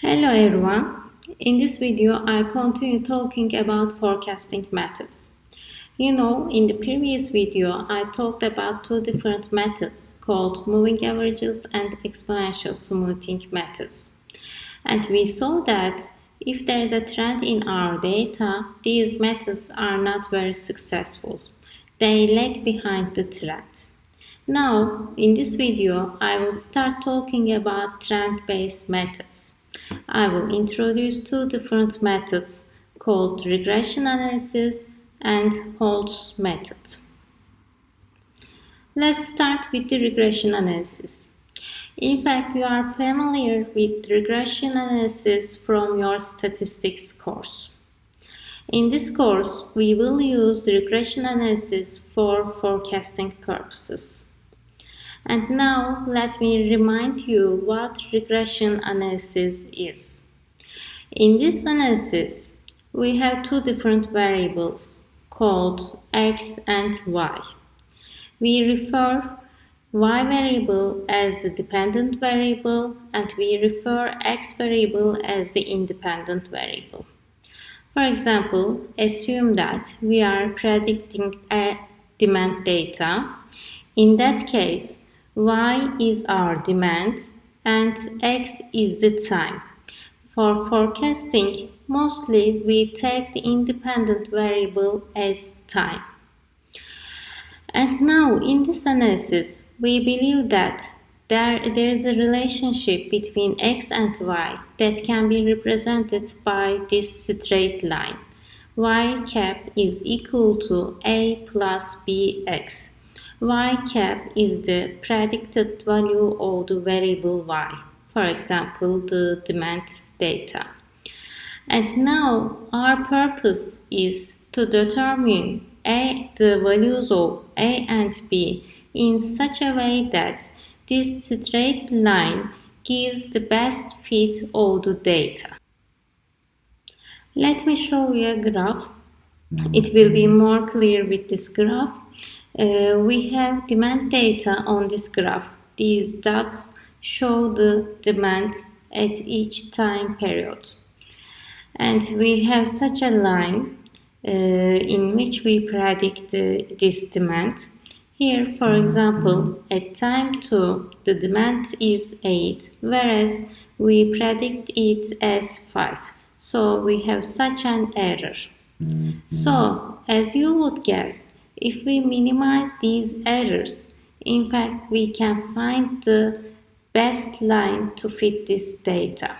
Hello everyone. In this video, I continue talking about forecasting methods. In the previous video, I talked about two different methods called moving averages and exponential smoothing methods. And we saw that if there is a trend in our data, these methods are not very successful. They lag behind the trend. Now, in this video, I will start talking about trend-based methods. I will introduce two different methods called regression analysis and Holt's method. Let's start with the regression analysis. In fact, you are familiar with regression analysis from your statistics course. In this course, we will use regression analysis for forecasting purposes. And now let me remind you what regression analysis is. In this analysis, we have two different variables called x and y. We refer y variable as the dependent variable and we refer x variable as the independent variable. For example, assume that we are predicting a demand data. In that case, y is our demand and x is the time. For forecasting, mostly we take the independent variable as time. And now in this analysis, we believe that there is a relationship between x and y that can be represented by this straight line. Y cap is equal to a plus bx. Y cap is the predicted value of the variable y, for example, the demand data. And now our purpose is to determine the values of a and b in such a way that this straight line gives the best fit of the data. Let me show you a graph. It will be more clear with this graph. We have demand data on this graph. These dots show the demand at each time period. And we have such a line in which we predict this demand. Here, for example, at time 2, the demand is 8, whereas we predict it as 5. So we have such an error. So, as you would guess, if we minimize these errors, in fact, we can find the best line to fit this data.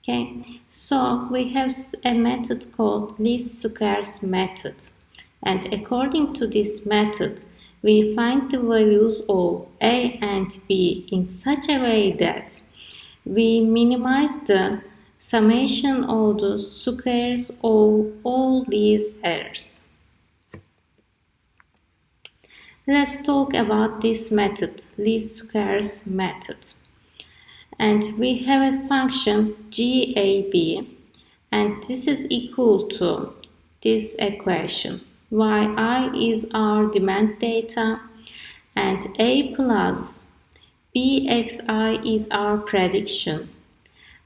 Okay, so we have a method called least squares method. And according to this method, we find the values of a and b in such a way that we minimize the summation of the squares of all these errors. Let's talk about this method, least squares method. And we have a function GAB, and this is equal to this equation. Yi is our demand data, and A plus BXI is our prediction.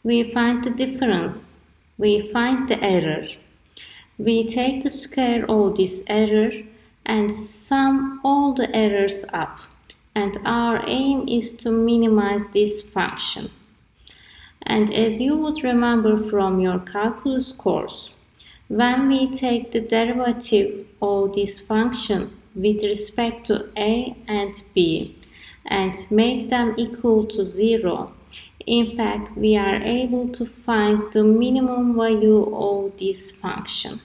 We find the difference. We find the error. We take the square of this error and sum all the errors up. And our aim is to minimize this function. And as you would remember from your calculus course, when we take the derivative of this function with respect to a and b and make them equal to 0, in fact, we are able to find the minimum value of this function.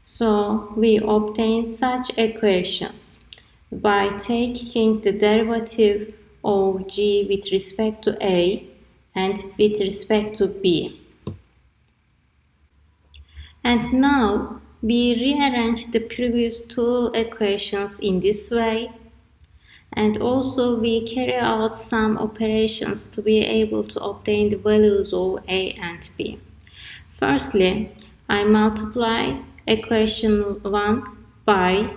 So we obtain such equations by taking the derivative of g with respect to a and with respect to b. And now we rearrange the previous two equations in this way, and also we carry out some operations to be able to obtain the values of a and b. Firstly, I multiply equation 1 by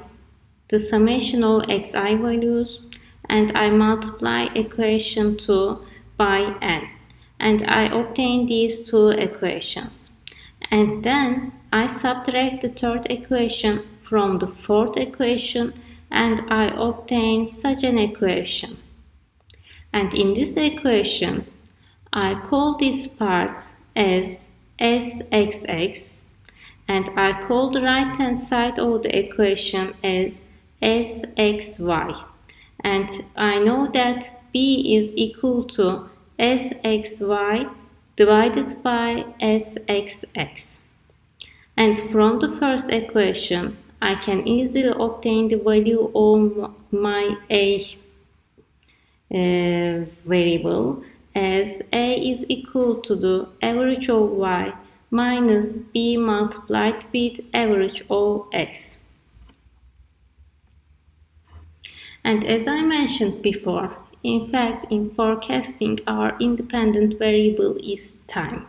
the summation of xi values, and I multiply equation 2 by n. and I obtain these two equations. And then I subtract the third equation from the fourth equation and I obtain such an equation. And in this equation, I call these parts as Sxx and I call the right hand side of the equation as Sxy. And I know that B is equal to Sxy divided by Sxx. And from the first equation, I can easily obtain the value of my A variable as A is equal to the average of Y minus B multiplied with average of X. And as I mentioned before, in fact, in forecasting, our independent variable is time.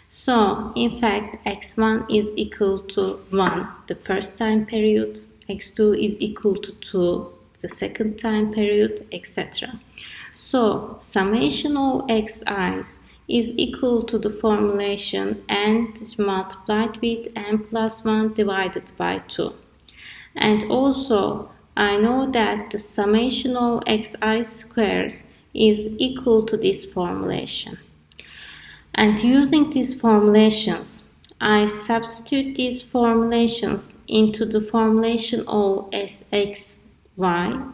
So, in fact, x1 is equal to 1 the first time period, x2 is equal to 2 the second time period, etc. So, summation of xi's is equal to the formulation n multiplied with n plus 1 divided by 2. And also, I know that the summation of xi squares is equal to this formulation. And using these formulations, I substitute these formulations into the formulation of Sxy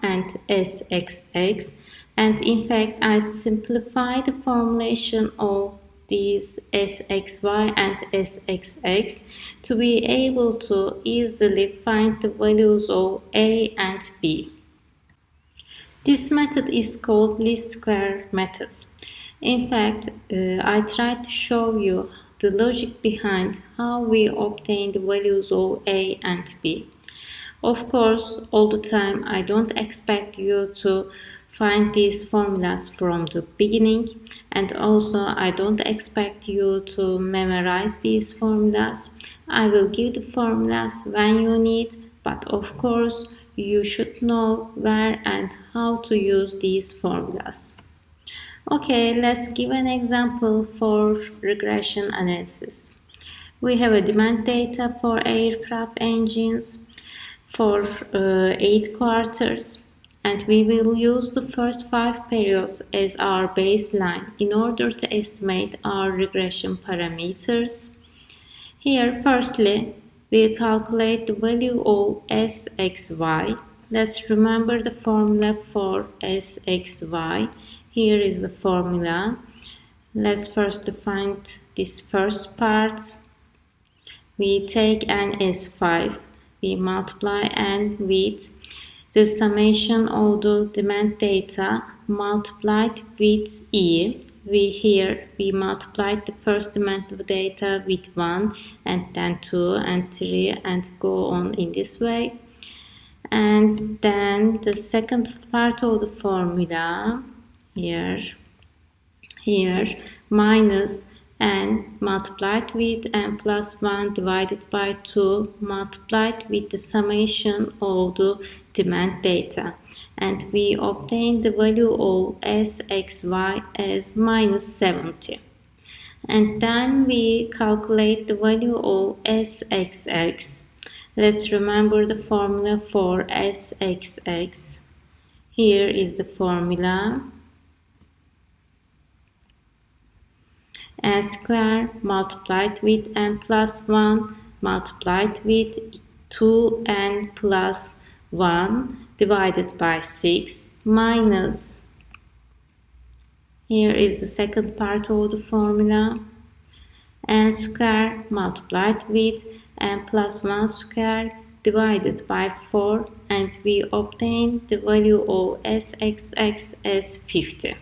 and Sxx, and in fact I simplify the formulation of these Sxy and Sxx to be able to easily find the values of A and B. This method is called least square methods. In fact, I tried to show you the logic behind how we obtain the values of A and B. Of course, all the time I don't expect you to find these formulas from the beginning, and also I don't expect you to memorize these formulas. I will give the formulas when you need, but of course you should know where and how to use these formulas. Okay, let's give an example for regression analysis. We have a demand data for aircraft engines for 8 quarters, and we will use the first 5 periods as our baseline in order to estimate our regression parameters. Here, firstly, we calculate the value of Sxy. Let's remember the formula for Sxy. Here is the formula. Let's first find this first part. We take n as 5. We multiply n with the summation of the demand data multiplied with E. We multiplied the first demand data with 1 and then 2 and 3 and go on in this way. And then the second part of the formula here minus n multiplied with n plus 1 divided by 2 multiplied with the summation of the demand data, and we obtain the value of Sxy as minus 70. And then we calculate the value of Sxx. Let's remember the formula for Sxx. Here is the formula. N square multiplied with n plus 1 multiplied with 2n plus 1 divided by 6 minus, here is the second part of the formula, n square multiplied with n plus 1 square divided by 4, and we obtain the value of Sxx as 50.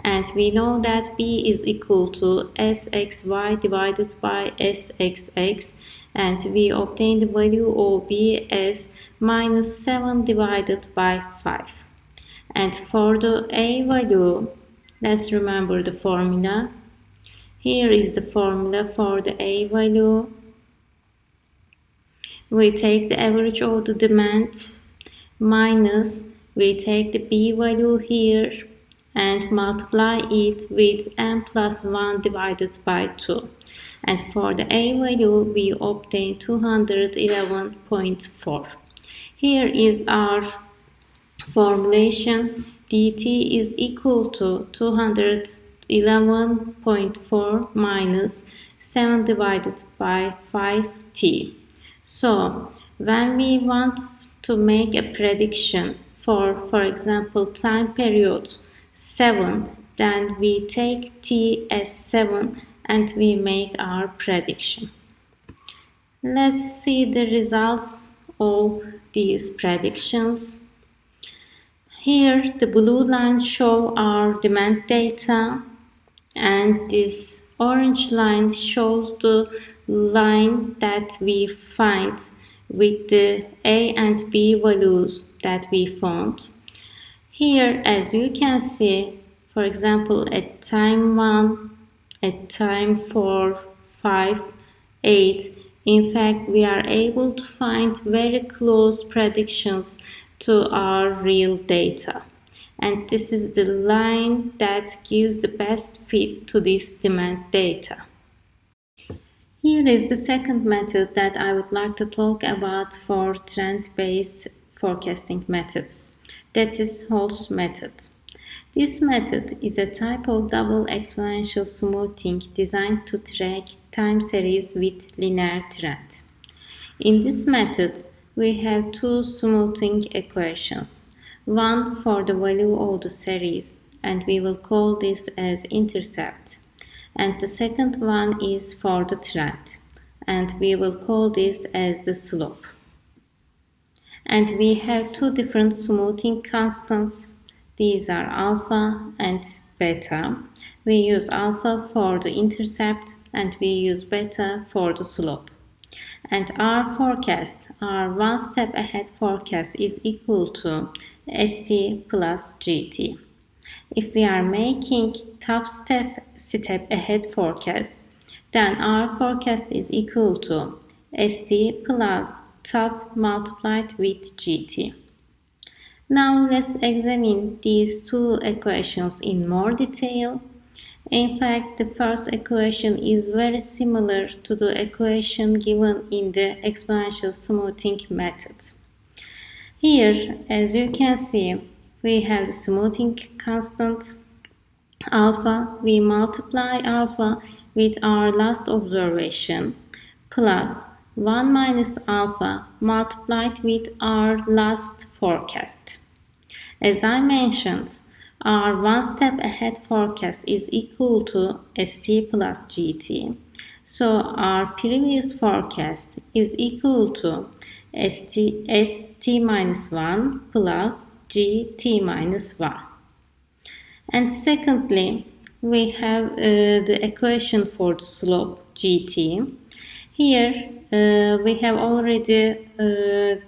And we know that B is equal to Sxy divided by Sxx, and we obtain the value of B as minus 7 divided by 5. And for the A value, let's remember the formula. Here is the formula for the A value. We take the average of the demand minus, we take the B value here, and multiply it with n plus 1 divided by 2. And for the a value, we obtain 211.4. Here is our formulation. dt is equal to 211.4 minus 7 divided by 5t. So, when we want to make a prediction for example, time period 7, then we take t as 7 and we make our prediction. Let's see the results of these predictions. Here the blue lines show our demand data and this orange line shows the line that we find with the A and B values that we found. Here, as you can see, for example, at time 1, at time 4, 5, 8, in fact, we are able to find very close predictions to our real data. And this is the line that gives the best fit to this demand data. Here is the second method that I would like to talk about for trend-based forecasting methods. That is Holt's method. This method is a type of double exponential smoothing designed to track time series with linear trend. In this method, we have two smoothing equations. One for the value of the series, and we will call this as intercept. And the second one is for the trend, and we will call this as the slope. And we have two different smoothing constants. These are alpha and beta. We use alpha for the intercept and we use beta for the slope. And our forecast, our one step ahead forecast is equal to ST plus GT. If we are making top step ahead forecast, then our forecast is equal to ST plus top multiplied with GT. Now let's examine these two equations in more detail. In fact, the first equation is very similar to the equation given in the exponential smoothing method. Here, as you can see, we have the smoothing constant alpha. We multiply alpha with our last observation plus 1 minus alpha multiplied with our last forecast. As I mentioned, our one step ahead forecast is equal to ST plus GT. So our previous forecast is equal to ST minus 1 plus GT minus 1. And secondly, we have the equation for the slope GT. Here we have already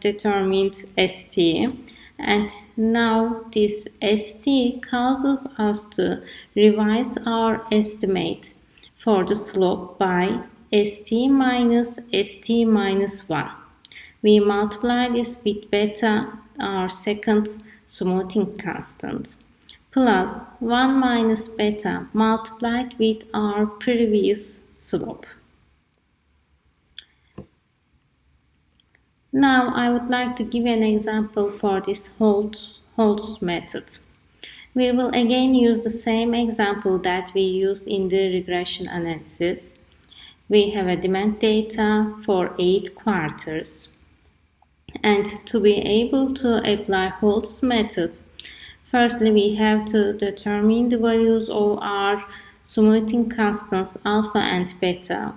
determined ST, and now this ST causes us to revise our estimate for the slope by ST minus 1. We multiply this with beta, our second smoothing constant, plus 1 minus beta multiplied with our previous slope. Now I would like to give an example for this Holt's method. We will again use the same example that we used in the regression analysis. We have a demand data for 8 quarters. And to be able to apply Holt's method, firstly we have to determine the values of our smoothing constants alpha and beta.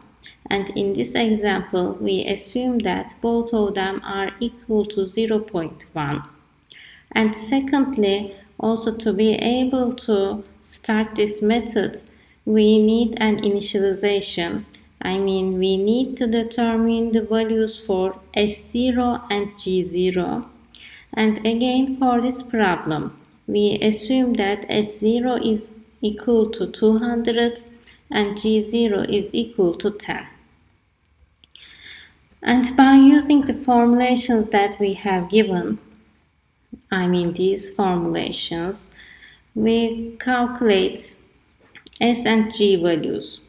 And in this example, we assume that both of them are equal to 0.1. And secondly, also to be able to start this method, we need an initialization. I mean, we need to determine the values for S0 and G0. And again, for this problem, we assume that S0 is equal to 200 and G0 is equal to 10. And by using the formulations that we have given, I mean these formulations, we calculate S and G values.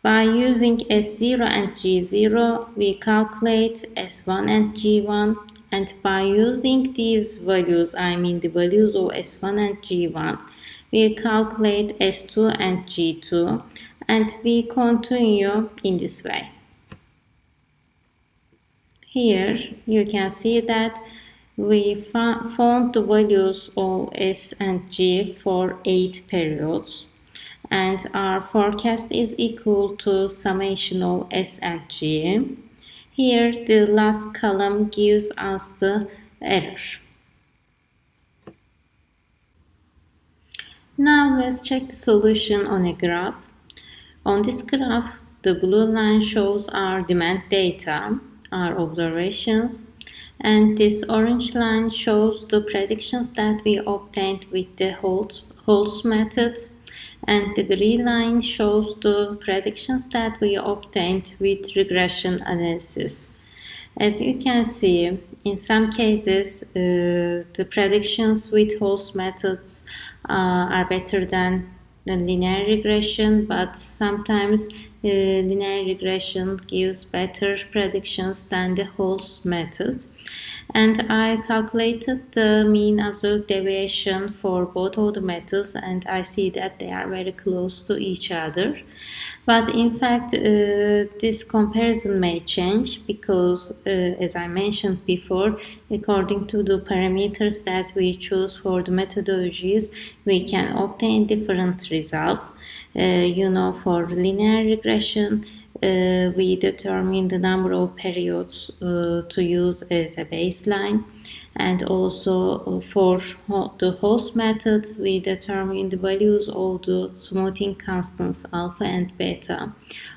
By using S0 and G0, we calculate S1 and G1, and by using these values, I mean the values of S1 and G1, we calculate S2 and G2, and we continue in this way. Here you can see that we found the values of S and G for 8 periods, and our forecast is equal to summation of S and G. Here the last column gives us the error. Now let's check the solution on a graph. On this graph, the blue line shows our demand data, our observations, and this orange line shows the predictions that we obtained with the Holtz method, and the green line shows the predictions that we obtained with regression analysis. As you can see, in some cases, the predictions with Holtz methods are better than linear regression, but sometimes linear regression gives better predictions than the Holtz method. And I calculated the mean observed deviation for both of the methods, and I see that they are very close to each other. But in fact, this comparison may change because, as I mentioned before, according to the parameters that we choose for the methodologies, we can obtain different results. For linear regression, we determine the number of periods to use as a baseline, and also for the Holtz method we determine the values of the smoothing constants alpha and beta.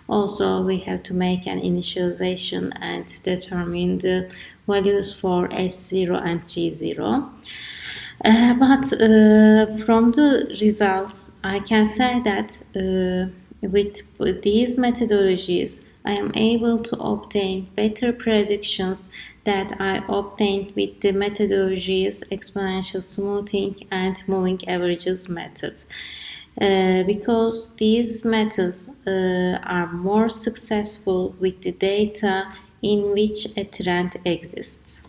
Also we have to make an initialization and determine the values for S0 and G0. But from the results I can say that with these methodologies, I am able to obtain better predictions that I obtained with the methodologies exponential smoothing and moving averages methods. Because these methods are more successful with the data in which a trend exists.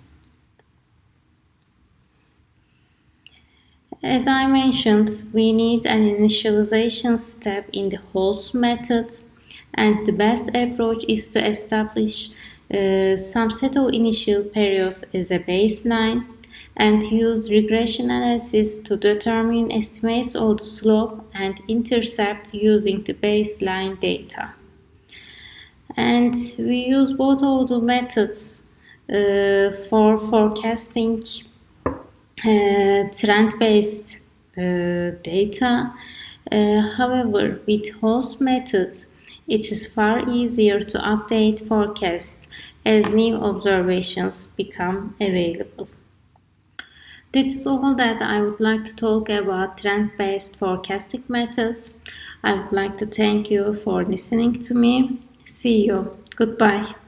As I mentioned, we need an initialization step in the Holtz method, and the best approach is to establish some set of initial periods as a baseline and use regression analysis to determine estimates of the slope and intercept using the baseline data. And we use both of the methods for forecasting trend-based data. However, with Holtz methods, it is far easier to update forecasts as new observations become available. That is all that I would like to talk about trend-based forecasting methods. I would like to thank you for listening to me. See you. Goodbye.